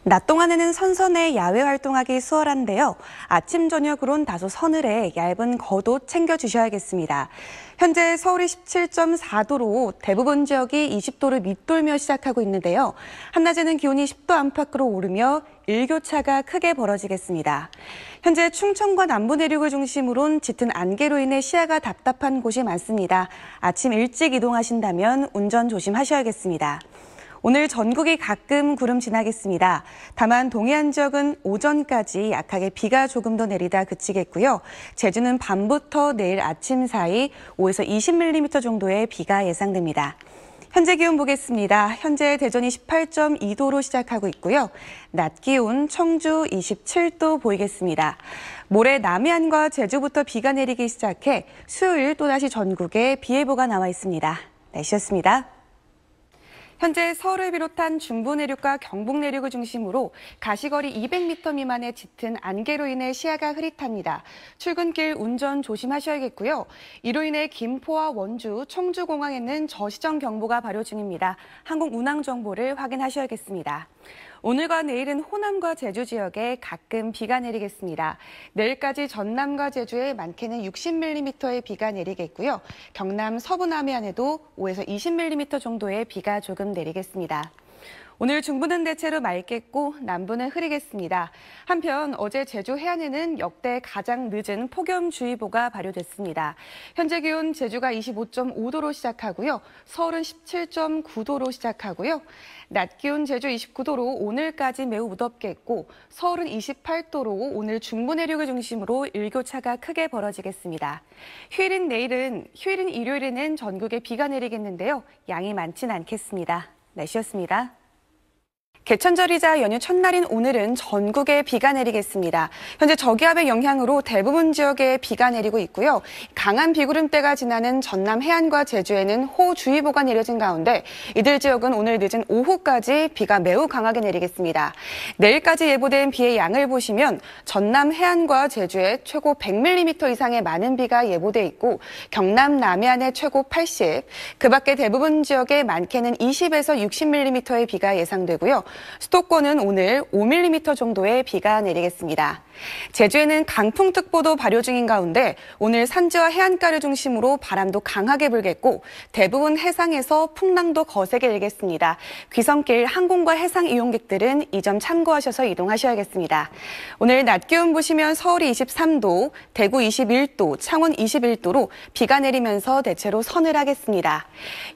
낮 동안에는 선선해 야외 활동하기 수월한데요. 아침, 저녁으론 다소 서늘해 얇은 겉옷 챙겨주셔야겠습니다. 현재 서울이 17.4도로 대부분 지역이 20도를 밑돌며 시작하고 있는데요. 한낮에는 기온이 10도 안팎으로 오르며 일교차가 크게 벌어지겠습니다. 현재 충청과 남부 내륙을 중심으론 짙은 안개로 인해 시야가 답답한 곳이 많습니다. 아침 일찍 이동하신다면 운전 조심하셔야겠습니다. 오늘 전국이 가끔 구름 지나겠습니다. 다만 동해안 지역은 오전까지 약하게 비가 조금 더 내리다 그치겠고요. 제주는 밤부터 내일 아침 사이 5에서 20mm 정도의 비가 예상됩니다. 현재 기온 보겠습니다. 현재 대전이 18.2도로 시작하고 있고요. 낮 기온 청주 27도 보이겠습니다. 모레 남해안과 제주부터 비가 내리기 시작해 수요일 또다시 전국에 비 예보가 나와 있습니다. 날씨였습니다. 현재 서울을 비롯한 중부 내륙과 경북 내륙을 중심으로 가시거리 200m 미만의 짙은 안개로 인해 시야가 흐릿합니다. 출근길 운전 조심하셔야겠고요. 이로 인해 김포와 원주, 청주공항에는 저시정 경보가 발효 중입니다. 항공 운항 정보를 확인하셔야겠습니다. 오늘과 내일은 호남과 제주 지역에 가끔 비가 내리겠습니다. 내일까지 전남과 제주에 많게는 60mm의 비가 내리겠고요. 경남 서부 남해안에도 5에서 20mm 정도의 비가 조금 내리겠습니다. 오늘 중부는 대체로 맑겠고 남부는 흐리겠습니다. 한편 어제 제주 해안에는 역대 가장 늦은 폭염주의보가 발효됐습니다. 현재 기온 제주가 25.5도로 시작하고요. 서울은 17.9도로 시작하고요. 낮 기온 제주 29도로 오늘까지 매우 무덥겠고 서울은 28도로 오늘 중부 내륙을 중심으로 일교차가 크게 벌어지겠습니다. 휴일인 일요일에는 전국에 비가 내리겠는데요. 양이 많진 않겠습니다. 날씨였습니다. 개천절이자 연휴 첫날인 오늘은 전국에 비가 내리겠습니다. 현재 저기압의 영향으로 대부분 지역에 비가 내리고 있고요. 강한 비구름대가 지나는 전남 해안과 제주에는 호우주의보가 내려진 가운데 이들 지역은 오늘 늦은 오후까지 비가 매우 강하게 내리겠습니다. 내일까지 예보된 비의 양을 보시면 전남 해안과 제주에 최고 100mm 이상의 많은 비가 예보돼 있고 경남 남해안에 최고 80, 그 밖에 대부분 지역에 많게는 20에서 60mm의 비가 예상되고요. 수도권은 오늘 5mm 정도의 비가 내리겠습니다. 제주에는 강풍특보도 발효 중인 가운데 오늘 산지와 해안가를 중심으로 바람도 강하게 불겠고 대부분 해상에서 풍랑도 거세게 일겠습니다. 귀성길 항공과 해상 이용객들은 이 점 참고하셔서 이동하셔야겠습니다. 오늘 낮 기온 보시면 서울이 23도, 대구 21도, 창원 21도로 비가 내리면서 대체로 서늘하겠습니다.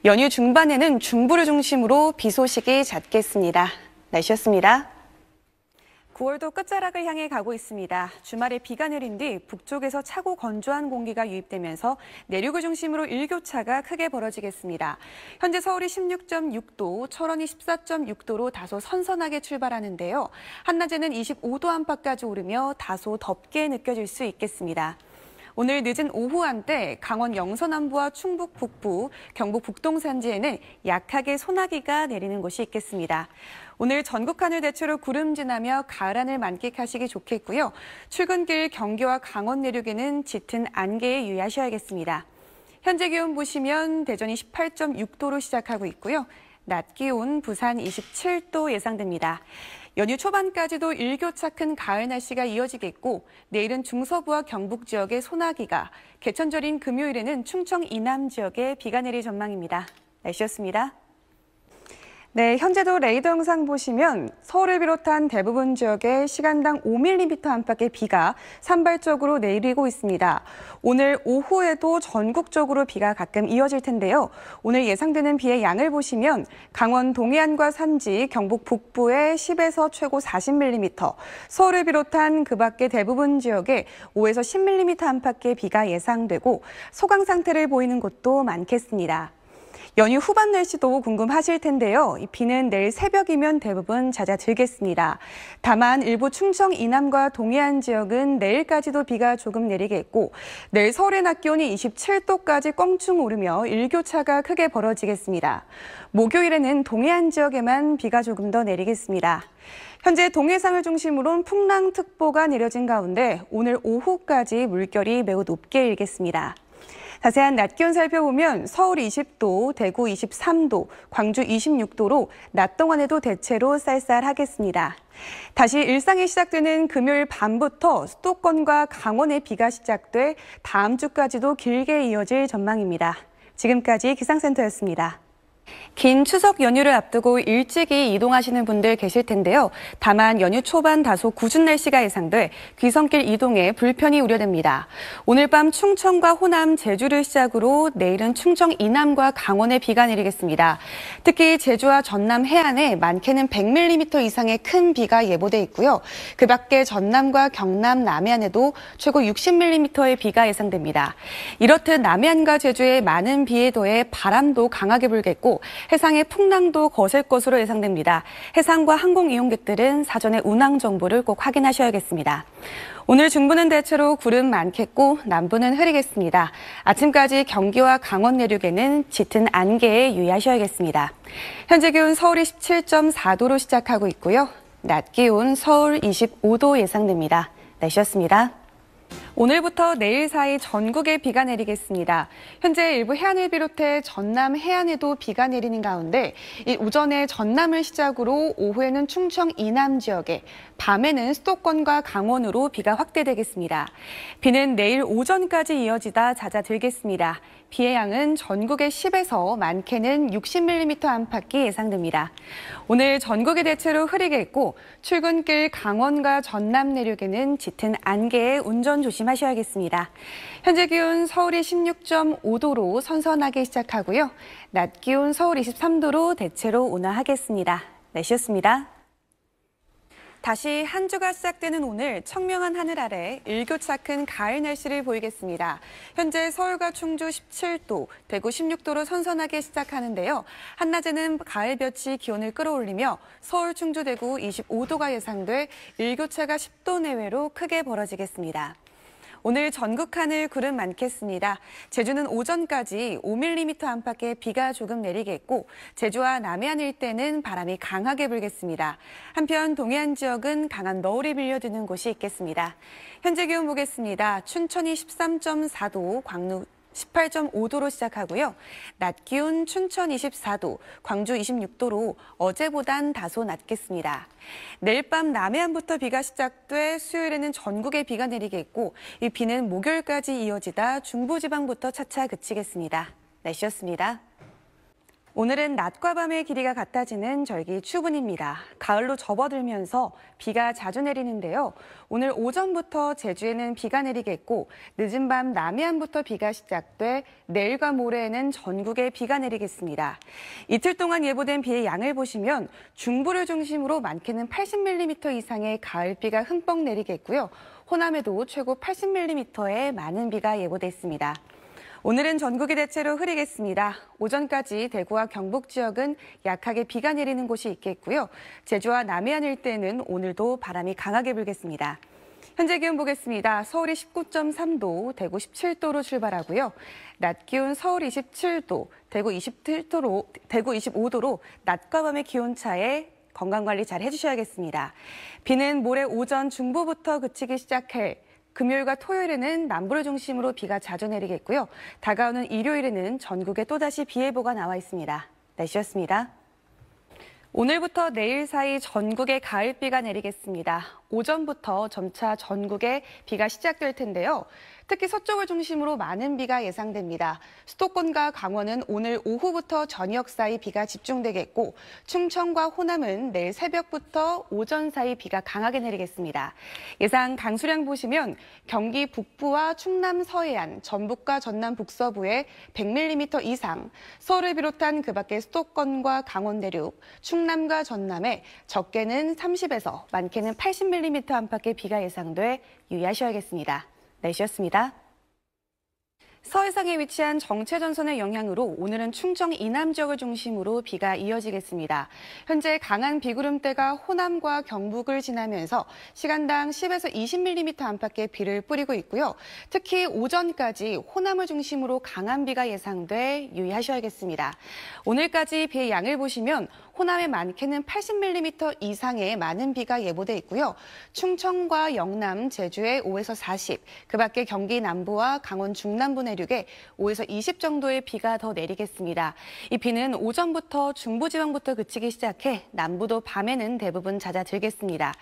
연휴 중반에는 중부를 중심으로 비 소식이 잦겠습니다. 날씨였습니다. 9월도 끝자락을 향해 가고 있습니다. 주말에 비가 내린 뒤 북쪽에서 차고 건조한 공기가 유입되면서 내륙을 중심으로 일교차가 크게 벌어지겠습니다. 현재 서울이 16.6도, 철원이 14.6도로 다소 선선하게 출발하는데요. 한낮에는 25도 안팎까지 오르며 다소 덥게 느껴질 수 있겠습니다. 오늘 늦은 오후 한때 강원 영서남부와 충북 북부, 경북 북동산지에는 약하게 소나기가 내리는 곳이 있겠습니다. 오늘 전국 하늘 대체로 구름 지나며 가을 하늘 만끽하시기 좋겠고요. 출근길 경기와 강원 내륙에는 짙은 안개에 유의하셔야겠습니다. 현재 기온 보시면 대전이 18.6도로 시작하고 있고요. 낮 기온 부산 27도 예상됩니다. 연휴 초반까지도 일교차 큰 가을 날씨가 이어지겠고 내일은 중서부와 경북 지역에 소나기가, 개천절인 금요일에는 충청 이남 지역에 비가 내릴 전망입니다. 날씨였습니다. 네, 현재도 레이더 영상 보시면 서울을 비롯한 대부분 지역에 시간당 5mm 안팎의 비가 산발적으로 내리고 있습니다. 오늘 오후에도 전국적으로 비가 가끔 이어질 텐데요. 오늘 예상되는 비의 양을 보시면 강원 동해안과 산지, 경북 북부에 10에서 최고 40mm, 서울을 비롯한 그 밖의 대부분 지역에 5에서 10mm 안팎의 비가 예상되고 소강 상태를 보이는 곳도 많겠습니다. 연휴 후반 날씨도 궁금하실 텐데요. 이 비는 내일 새벽이면 대부분 잦아들겠습니다. 다만 일부 충청 이남과 동해안 지역은 내일까지도 비가 조금 내리겠고 내일 서울의 낮 기온이 27도까지 껑충 오르며 일교차가 크게 벌어지겠습니다. 목요일에는 동해안 지역에만 비가 조금 더 내리겠습니다. 현재 동해상을 중심으로 풍랑특보가 내려진 가운데 오늘 오후까지 물결이 매우 높게 일겠습니다. 자세한 낮 기온 살펴보면 서울 20도, 대구 23도, 광주 26도로 낮 동안에도 대체로 쌀쌀하겠습니다. 다시 일상이 시작되는 금요일 밤부터 수도권과 강원에 비가 시작돼 다음 주까지도 길게 이어질 전망입니다. 지금까지 기상센터였습니다. 긴 추석 연휴를 앞두고 일찍이 이동하시는 분들 계실 텐데요. 다만 연휴 초반 다소 궂은 날씨가 예상돼 귀성길 이동에 불편이 우려됩니다. 오늘 밤 충청과 호남, 제주를 시작으로 내일은 충청 이남과 강원에 비가 내리겠습니다. 특히 제주와 전남 해안에 많게는 100mm 이상의 큰 비가 예보돼 있고요. 그 밖에 전남과 경남, 남해안에도 최고 60mm의 비가 예상됩니다. 이렇듯 남해안과 제주에 많은 비에 더해 바람도 강하게 불겠고 해상의 풍랑도 거셀 것으로 예상됩니다. 해상과 항공 이용객들은 사전에 운항 정보를 꼭 확인하셔야겠습니다. 오늘 중부는 대체로 구름 많겠고 남부는 흐리겠습니다. 아침까지 경기와 강원 내륙에는 짙은 안개에 유의하셔야겠습니다. 현재 기온 서울이 17.4도로 시작하고 있고요. 낮 기온 서울 25도 예상됩니다. 날씨였습니다. 오늘부터 내일 사이 전국에 비가 내리겠습니다. 현재 일부 해안을 비롯해 전남 해안에도 비가 내리는 가운데 오전에 전남을 시작으로 오후에는 충청 이남 지역에, 밤에는 수도권과 강원으로 비가 확대되겠습니다. 비는 내일 오전까지 이어지다 잦아들겠습니다. 비의 양은 전국에 10에서 많게는 60mm 안팎이 예상됩니다. 오늘 전국이 대체로 흐리겠고 출근길 강원과 전남 내륙에는 짙은 안개에 운전 조심하셔야겠습니다. 현재 기온 서울이 16.5도로 선선하게 시작하고요. 낮 기온 서울 23도로 대체로 온화하겠습니다. 날씨였습니다. 다시 한 주가 시작되는 오늘 청명한 하늘 아래 일교차 큰 가을 날씨를 보이겠습니다. 현재 서울과 충주 17도, 대구 16도로 선선하게 시작하는데요. 한낮에는 가을볕이 기온을 끌어올리며 서울, 충주, 대구 25도가 예상돼 일교차가 10도 내외로 크게 벌어지겠습니다. 오늘 전국 하늘 구름 많겠습니다. 제주는 오전까지 5mm 안팎의 비가 조금 내리겠고 제주와 남해안 일대는 바람이 강하게 불겠습니다. 한편 동해안 지역은 강한 너울이 밀려드는 곳이 있겠습니다. 현재 기온 보겠습니다. 춘천이 13.4도, 광주 18.5도로 시작하고요. 낮 기온 춘천 24도, 광주 26도로 어제보단 다소 낮겠습니다. 내일 밤 남해안부터 비가 시작돼 수요일에는 전국에 비가 내리겠고 이 비는 목요일까지 이어지다 중부지방부터 차차 그치겠습니다. 날씨였습니다. 오늘은 낮과 밤의 길이가 같아지는 절기 추분입니다. 가을로 접어들면서 비가 자주 내리는데요. 오늘 오전부터 제주에는 비가 내리겠고 늦은 밤 남해안부터 비가 시작돼 내일과 모레에는 전국에 비가 내리겠습니다. 이틀 동안 예보된 비의 양을 보시면 중부를 중심으로 많게는 80mm 이상의 가을비가 흠뻑 내리겠고요. 호남에도 최고 80mm의 많은 비가 예보됐습니다. 오늘은 전국이 대체로 흐리겠습니다. 오전까지 대구와 경북 지역은 약하게 비가 내리는 곳이 있겠고요. 제주와 남해안 일대는 오늘도 바람이 강하게 불겠습니다. 현재 기온 보겠습니다. 서울이 19.3도, 대구 17도로 출발하고요. 낮 기온 서울 27도, 대구 25도로 낮과 밤의 기온차에 건강관리 잘 해주셔야겠습니다. 비는 모레 오전 중부부터 그치기 시작할 금요일과 토요일에는 남부를 중심으로 비가 자주 내리겠고요. 다가오는 일요일에는 전국에 또다시 비 예보가 나와 있습니다. 날씨였습니다. 오늘부터 내일 사이 전국에 가을비가 내리겠습니다. 오전부터 점차 전국에 비가 시작될 텐데요. 특히 서쪽을 중심으로 많은 비가 예상됩니다. 수도권과 강원은 오늘 오후부터 저녁 사이 비가 집중되겠고 충청과 호남은 내일 새벽부터 오전 사이 비가 강하게 내리겠습니다. 예상 강수량 보시면 경기 북부와 충남 서해안, 전북과 전남 북서부에 100mm 이상, 서울을 비롯한 그 밖의 수도권과 강원 내륙, 충남과 전남에 적게는 30에서 많게는 80mm 안팎의 비가 예상돼 유의하셔야겠습니다. 날씨였습니다. 서해상에 위치한 정체전선의 영향으로 오늘은 충청 이남 지역을 중심으로 비가 이어지겠습니다. 현재 강한 비구름대가 호남과 경북을 지나면서 시간당 10에서 20mm 안팎의 비를 뿌리고 있고요. 특히 오전까지 호남을 중심으로 강한 비가 예상돼 유의하셔야겠습니다. 오늘까지 비의 양을 보시면 호남에 많게는 80mm 이상의 많은 비가 예보돼 있고요. 충청과 영남, 제주에 5에서 40, 그 밖에 경기 남부와 강원 중남부 내륙에 5에서 20 정도의 비가 더 내리겠습니다. 이 비는 오전부터 중부지방부터 그치기 시작해 남부도 밤에는 대부분 잦아들겠습니다.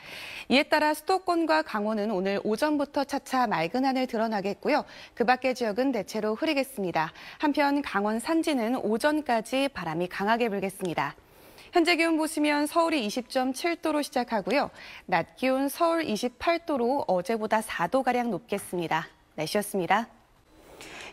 이에 따라 수도권과 강원은 오늘 오전부터 차차 맑은 하늘 드러나겠고요. 그 밖의 지역은 대체로 흐리겠습니다. 한편 강원 산지는 오전까지 바람이 강하게 불겠습니다. 현재 기온 보시면 서울이 20.7도로 시작하고요. 낮 기온 서울 28도로 어제보다 4도가량 높겠습니다. 날씨였습니다.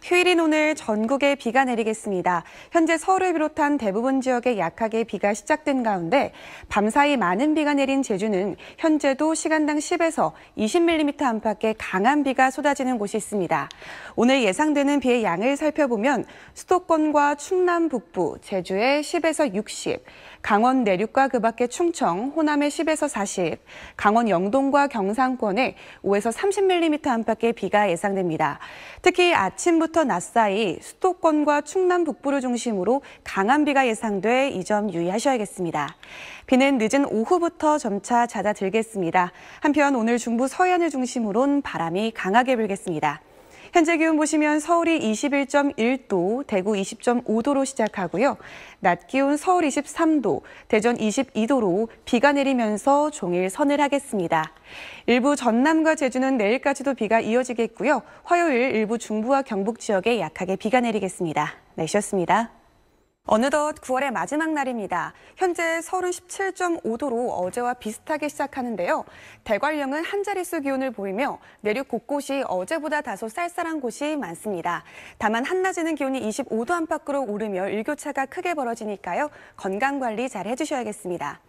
휴일인 오늘 전국에 비가 내리겠습니다. 현재 서울을 비롯한 대부분 지역에 약하게 비가 시작된 가운데 밤사이 많은 비가 내린 제주는 현재도 시간당 10에서 20mm 안팎의 강한 비가 쏟아지는 곳이 있습니다. 오늘 예상되는 비의 양을 살펴보면 수도권과 충남 북부, 제주에 10에서 60, 강원 내륙과 그 밖의 충청, 호남에 10에서 40, 강원 영동과 경상권에 5에서 30mm 안팎의 비가 예상됩니다. 특히 아침부터 낮 사이 수도권과 충남 북부를 중심으로 강한 비가 예상돼 이 점 유의하셔야겠습니다. 비는 늦은 오후부터 점차 잦아들겠습니다. 한편 오늘 중부 서해안을 중심으로는 바람이 강하게 불겠습니다. 현재 기온 보시면 서울이 21.1도, 대구 20.5도로 시작하고요. 낮 기온 서울 23도, 대전 22도로 비가 내리면서 종일 서늘하겠습니다. 일부 전남과 제주는 내일까지도 비가 이어지겠고요. 화요일 일부 중부와 경북 지역에 약하게 비가 내리겠습니다. 날씨였습니다. 어느덧 9월의 마지막 날입니다. 현재 서울은 17.5도로 어제와 비슷하게 시작하는데요. 대관령은 한 자릿수 기온을 보이며 내륙 곳곳이 어제보다 다소 쌀쌀한 곳이 많습니다. 다만 한낮에는 기온이 25도 안팎으로 오르며 일교차가 크게 벌어지니까요. 건강관리 잘 해주셔야겠습니다.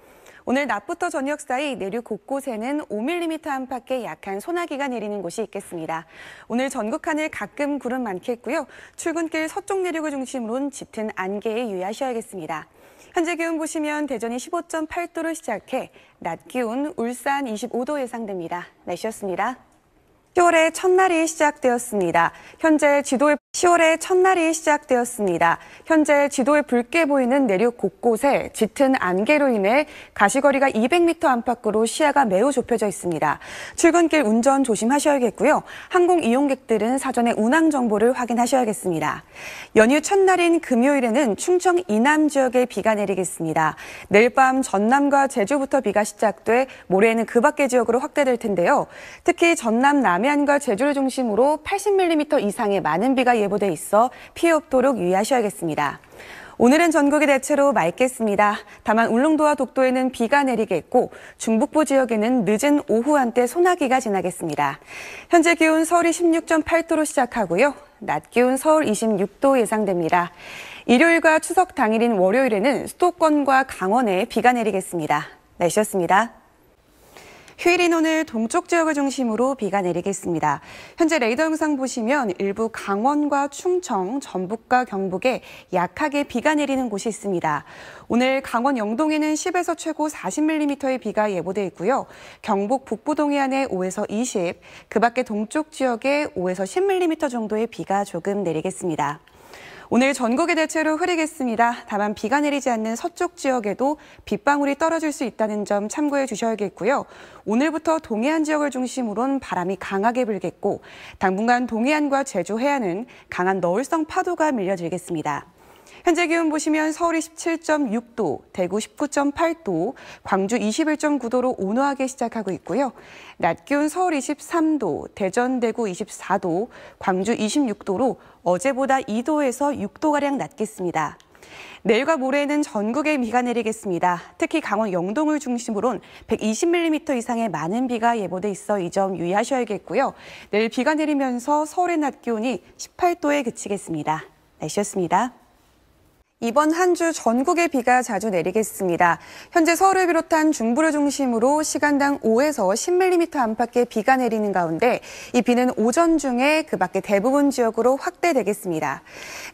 오늘 낮부터 저녁 사이 내륙 곳곳에는 5mm 안팎의 약한 소나기가 내리는 곳이 있겠습니다. 오늘 전국 하늘 가끔 구름 많겠고요. 출근길 서쪽 내륙을 중심으로는 짙은 안개에 유의하셔야겠습니다. 현재 기온 보시면 대전이 15.8도로 시작해 낮 기온 울산 25도 예상됩니다. 날씨였습니다. 10월의 첫날이 시작되었습니다. 현재 지도에 붉게 보이는 내륙 곳곳에 짙은 안개로 인해 가시거리가 200m 안팎으로 시야가 매우 좁혀져 있습니다. 출근길 운전 조심하셔야겠고요. 항공 이용객들은 사전에 운항 정보를 확인하셔야겠습니다. 연휴 첫날인 금요일에는 충청 이남 지역에 비가 내리겠습니다. 내일 밤 전남과 제주부터 비가 시작돼 모레에는 그 밖의 지역으로 확대될 텐데요. 특히 전남 남해안과 제주를 중심으로 80mm 이상의 많은 비가 예보돼 있어 피해 없도록 유의하셔야겠습니다. 오늘은 전국이 대체로 맑겠습니다. 다만 울릉도와 독도에는 비가 내리겠고 중북부 지역에는 늦은 오후 한때 소나기가 지나겠습니다. 현재 기온 서울이 16.8도로 시작하고요. 낮 기온 서울 26도 예상됩니다. 일요일과 추석 당일인 월요일에는 수도권과 강원에 비가 내리겠습니다. 날씨였습니다. 휴일인 오늘 동쪽 지역을 중심으로 비가 내리겠습니다. 현재 레이더 영상 보시면 일부 강원과 충청, 전북과 경북에 약하게 비가 내리는 곳이 있습니다. 오늘 강원 영동에는 10에서 최고 40mm의 비가 예보돼 있고요. 경북 북부 동해안에 5에서 20, 그 밖에 동쪽 지역에 5에서 10mm 정도의 비가 조금 내리겠습니다. 오늘 전국이 대체로 흐리겠습니다. 다만 비가 내리지 않는 서쪽 지역에도 빗방울이 떨어질 수 있다는 점 참고해 주셔야겠고요. 오늘부터 동해안 지역을 중심으로는 바람이 강하게 불겠고 당분간 동해안과 제주 해안은 강한 너울성 파도가 밀려들겠습니다. 현재 기온 보시면 서울이 17.6도, 대구 19.8도, 광주 21.9도로 온화하게 시작하고 있고요. 낮 기온 서울 23도, 대전, 대구 24도, 광주 26도로 어제보다 2도에서 6도가량 낮겠습니다. 내일과 모레는 전국에 비가 내리겠습니다. 특히 강원 영동을 중심으로는 120mm 이상의 많은 비가 예보돼 있어 이 점 유의하셔야겠고요. 내일 비가 내리면서 서울의 낮 기온이 18도에 그치겠습니다. 날씨였습니다. 이번 한 주 전국에 비가 자주 내리겠습니다. 현재 서울을 비롯한 중부를 중심으로 시간당 5에서 10mm 안팎의 비가 내리는 가운데 이 비는 오전 중에 그 밖의 대부분 지역으로 확대되겠습니다.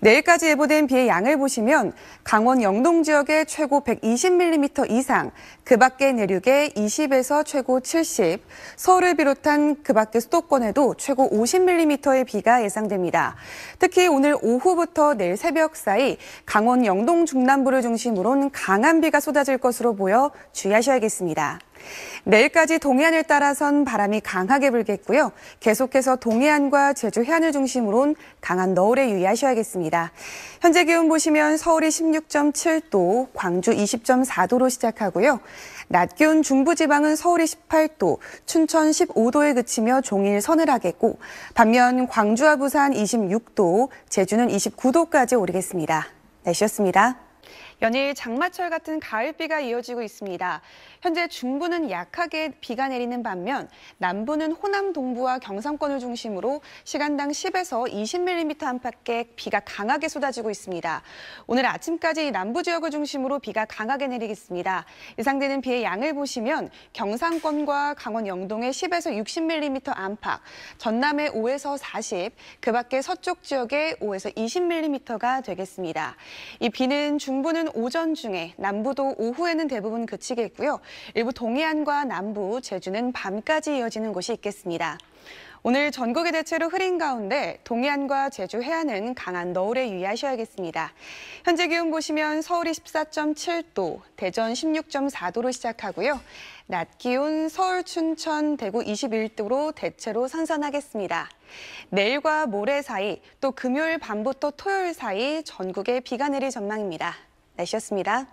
내일까지 예보된 비의 양을 보시면 강원 영동 지역에 최고 120mm 이상, 그 밖의 내륙에 20에서 최고 70, 서울을 비롯한 그 밖의 수도권에도 최고 50mm의 비가 예상됩니다. 특히 오늘 오후부터 내일 새벽 사이 강원 영동 중남부를 중심으로는 강한 비가 쏟아질 것으로 보여 주의하셔야겠습니다. 내일까지 동해안을 따라선 바람이 강하게 불겠고요. 계속해서 동해안과 제주 해안을 중심으로는 강한 너울에 유의하셔야겠습니다. 현재 기온 보시면 서울이 16.7도, 광주 20.4도로 시작하고요. 낮 기온 중부지방은 서울이 18도, 춘천 15도에 그치며 종일 서늘하겠고, 반면 광주와 부산 26도, 제주는 29도까지 오르겠습니다. 날씨였습니다. 연일 장마철 같은 가을비가 이어지고 있습니다. 현재 중부는 약하게 비가 내리는 반면 남부는 호남 동부와 경상권을 중심으로 시간당 10에서 20mm 안팎의 비가 강하게 쏟아지고 있습니다. 오늘 아침까지 남부 지역을 중심으로 비가 강하게 내리겠습니다. 예상되는 비의 양을 보시면 경상권과 강원 영동에 10에서 60mm 안팎, 전남에 5에서 40, 그 밖에 서쪽 지역에 5에서 20mm가 되겠습니다. 이 비는 중부는 오전 중에, 남부도 오후에는 대부분 그치겠고요. 일부 동해안과 남부, 제주는 밤까지 이어지는 곳이 있겠습니다. 오늘 전국이 대체로 흐린 가운데 동해안과 제주 해안은 강한 너울에 유의하셔야겠습니다. 현재 기온 보시면 서울이 14.7도, 대전 16.4도로 시작하고요. 낮 기온 서울, 춘천, 대구 21도로 대체로 선선하겠습니다. 내일과 모레 사이, 또 금요일 밤부터 토요일 사이 전국에 비가 내릴 전망입니다. 날씨였습니다.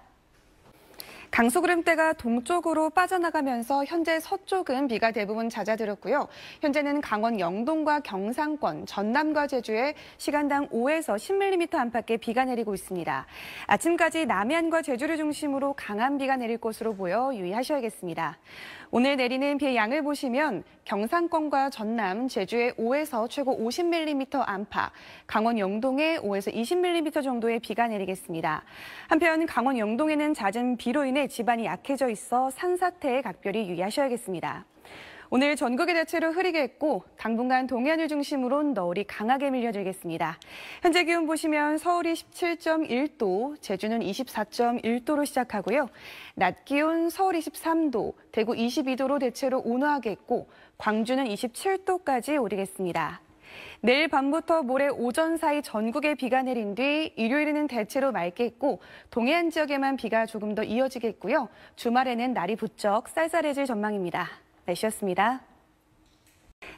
강수구름대가 동쪽으로 빠져나가면서 현재 서쪽은 비가 대부분 잦아들었고요. 현재는 강원 영동과 경상권, 전남과 제주에 시간당 5에서 10mm 안팎의 비가 내리고 있습니다. 아침까지 남해안과 제주를 중심으로 강한 비가 내릴 것으로 보여 유의하셔야겠습니다. 오늘 내리는 비의 양을 보시면 경상권과 전남, 제주에 5에서 최고 50mm 안팎, 강원 영동에 5에서 20mm 정도의 비가 내리겠습니다. 한편 강원 영동에는 잦은 비로 인해 지반이 약해져 있어 산사태에 각별히 유의하셔야겠습니다. 오늘 전국이 대체로 흐리겠고 당분간 동해안을 중심으로 너울이 강하게 밀려들겠습니다. 현재 기온 보시면 서울이 17.1도, 제주는 24.1도로 시작하고요. 낮 기온 서울 23도, 대구 22도로 대체로 온화하겠고 광주는 27도까지 오르겠습니다. 내일 밤부터 모레 오전 사이 전국에 비가 내린 뒤 일요일에는 대체로 맑겠고 동해안 지역에만 비가 조금 더 이어지겠고요. 주말에는 날이 부쩍 쌀쌀해질 전망입니다. 날씨였습니다.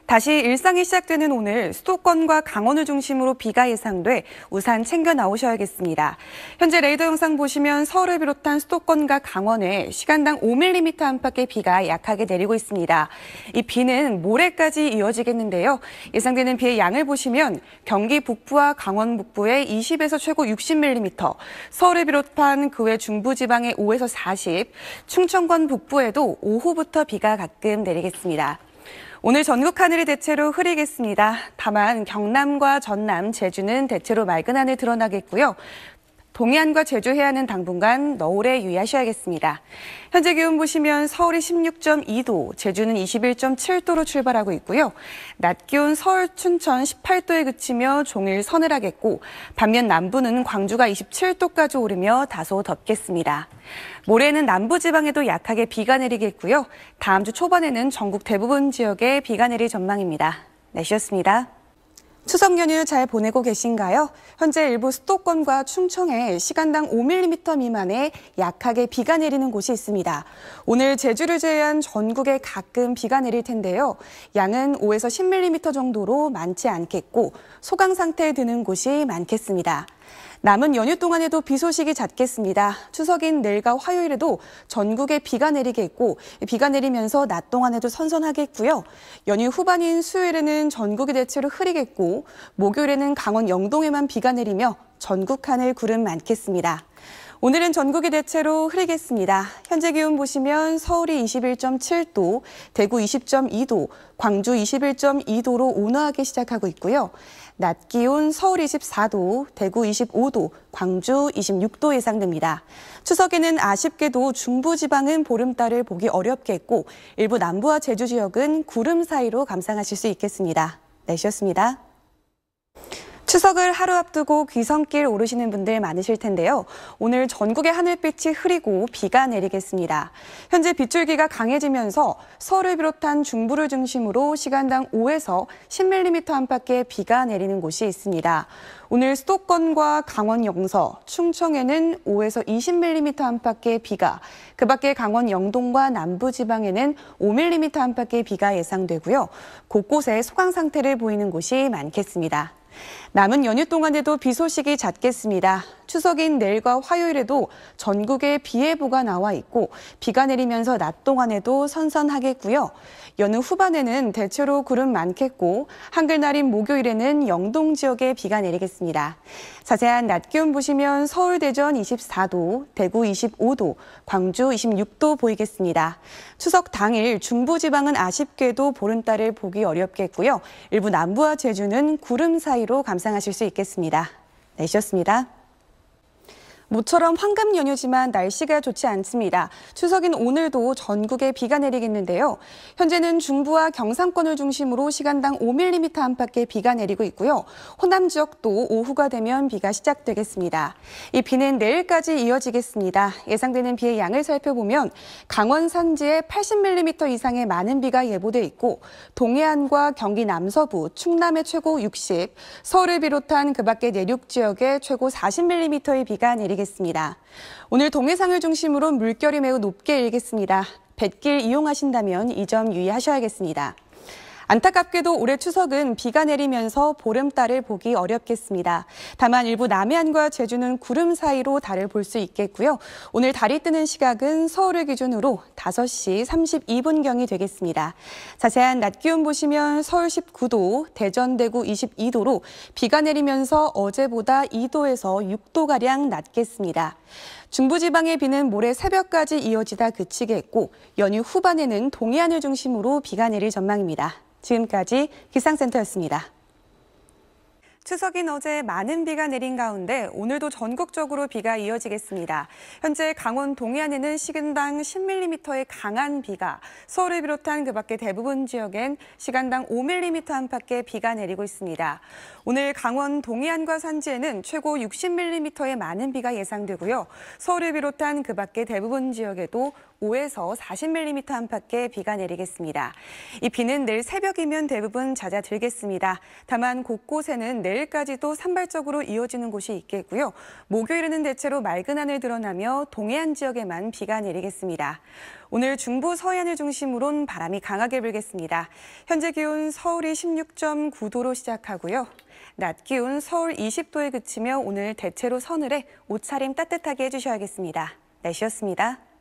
다시 일상이 시작되는 오늘 수도권과 강원을 중심으로 비가 예상돼 우산 챙겨 나오셔야겠습니다. 현재 레이더 영상 보시면 서울을 비롯한 수도권과 강원에 시간당 5mm 안팎의 비가 약하게 내리고 있습니다. 이 비는 모레까지 이어지겠는데요. 예상되는 비의 양을 보시면 경기 북부와 강원 북부에 20에서 최고 60mm, 서울을 비롯한 그 외 중부지방에 5에서 40, 충청권 북부에도 오후부터 비가 가끔 내리겠습니다. 오늘 전국 하늘이 대체로 흐리겠습니다. 다만 경남과 전남, 제주는 대체로 맑은 하늘 드러나겠고요. 동해안과 제주 해안은 당분간 너울에 유의하셔야겠습니다. 현재 기온 보시면 서울이 16.2도, 제주는 21.7도로 출발하고 있고요. 낮 기온 서울, 춘천 18도에 그치며 종일 서늘하겠고 반면 남부는 광주가 27도까지 오르며 다소 덥겠습니다. 모레는 남부지방에도 약하게 비가 내리겠고요. 다음 주 초반에는 전국 대부분 지역에 비가 내릴 전망입니다. 날씨였습니다. 추석 연휴 잘 보내고 계신가요? 현재 일부 수도권과 충청에 시간당 5mm 미만의 약하게 비가 내리는 곳이 있습니다. 오늘 제주를 제외한 전국에 가끔 비가 내릴 텐데요. 양은 5에서 10mm 정도로 많지 않겠고 소강 상태에 드는 곳이 많겠습니다. 남은 연휴 동안에도 비 소식이 잦겠습니다. 추석인 내일과 화요일에도 전국에 비가 내리겠고 비가 내리면서 낮 동안에도 선선하겠고요. 연휴 후반인 수요일에는 전국이 대체로 흐리겠고 목요일에는 강원 영동에만 비가 내리며 전국 하늘 구름 많겠습니다. 오늘은 전국이 대체로 흐리겠습니다. 현재 기온 보시면 서울이 21.7도, 대구 20.2도, 광주 21.2도로 온화하게 시작하고 있고요. 낮 기온 서울 24도, 대구 25도, 광주 26도 예상됩니다. 추석에는 아쉽게도 중부지방은 보름달을 보기 어렵겠고 일부 남부와 제주 지역은 구름 사이로 감상하실 수 있겠습니다. 날씨였습니다. 추석을 하루 앞두고 귀성길 오르시는 분들 많으실 텐데요. 오늘 전국의 하늘빛이 흐리고 비가 내리겠습니다. 현재 빗줄기가 강해지면서 서울을 비롯한 중부를 중심으로 시간당 5에서 10mm 안팎의 비가 내리는 곳이 있습니다. 오늘 수도권과 강원 영서, 충청에는 5에서 20mm 안팎의 비가, 그 밖에 강원 영동과 남부지방에는 5mm 안팎의 비가 예상되고요. 곳곳에 소강 상태를 보이는 곳이 많겠습니다. 남은 연휴 동안에도 비 소식이 잦겠습니다. 추석인 내일과 화요일에도 전국에 비 예보가 나와 있고 비가 내리면서 낮 동안에도 선선하겠고요. 연휴 후반에는 대체로 구름 많겠고 한글날인 목요일에는 영동 지역에 비가 내리겠습니다. 자세한 낮 기온 보시면 서울, 대전 24도, 대구 25도, 광주 26도 보이겠습니다. 추석 당일 중부지방은 아쉽게도 보름달을 보기 어렵겠고요. 일부 남부와 제주는 구름 사이로 감상하실 수 있겠습니다. 날씨였습니다. 모처럼 황금 연휴지만 날씨가 좋지 않습니다. 추석인 오늘도 전국에 비가 내리겠는데요. 현재는 중부와 경상권을 중심으로 시간당 5mm 안팎의 비가 내리고 있고요. 호남 지역도 오후가 되면 비가 시작되겠습니다. 이 비는 내일까지 이어지겠습니다. 예상되는 비의 양을 살펴보면 강원 산지에 80mm 이상의 많은 비가 예보돼 있고 동해안과 경기 남서부, 충남에 최고 60, 서울을 비롯한 그 밖의 내륙 지역에 최고 40mm의 비가 내리겠습니다. 오늘 동해상을 중심으로 물결이 매우 높게 일겠습니다. 뱃길 이용하신다면 이 점 유의하셔야겠습니다. 안타깝게도 올해 추석은 비가 내리면서 보름달을 보기 어렵겠습니다. 다만 일부 남해안과 제주는 구름 사이로 달을 볼 수 있겠고요. 오늘 달이 뜨는 시각은 서울을 기준으로 5시 32분경이 되겠습니다. 자세한 낮 기온 보시면 서울 19도, 대전, 대구 22도로 비가 내리면서 어제보다 2도에서 6도가량 낮겠습니다. 중부지방의 비는 모레 새벽까지 이어지다 그치겠고 연휴 후반에는 동해안을 중심으로 비가 내릴 전망입니다. 지금까지 기상센터였습니다. 추석인 어제 많은 비가 내린 가운데 오늘도 전국적으로 비가 이어지겠습니다. 현재 강원 동해안에는 시간당 10mm의 강한 비가, 서울을 비롯한 그 밖의 대부분 지역엔 시간당 5mm 안팎의 비가 내리고 있습니다. 오늘 강원 동해안과 산지에는 최고 60mm의 많은 비가 예상되고요. 서울을 비롯한 그 밖의 대부분 지역에도 5에서 40mm 안팎의 비가 내리겠습니다. 이 비는 내일 새벽이면 대부분 잦아들겠습니다. 다만 곳곳에는 내일까지도 산발적으로 이어지는 곳이 있겠고요. 목요일에는 대체로 맑은 하늘 드러나며 동해안 지역에만 비가 내리겠습니다. 오늘 중부 서해안을 중심으로는 바람이 강하게 불겠습니다. 현재 기온 서울이 16.9도로 시작하고요. 낮 기온 서울 20도에 그치며 오늘 대체로 서늘해 옷차림 따뜻하게 해주셔야겠습니다. 날씨였습니다.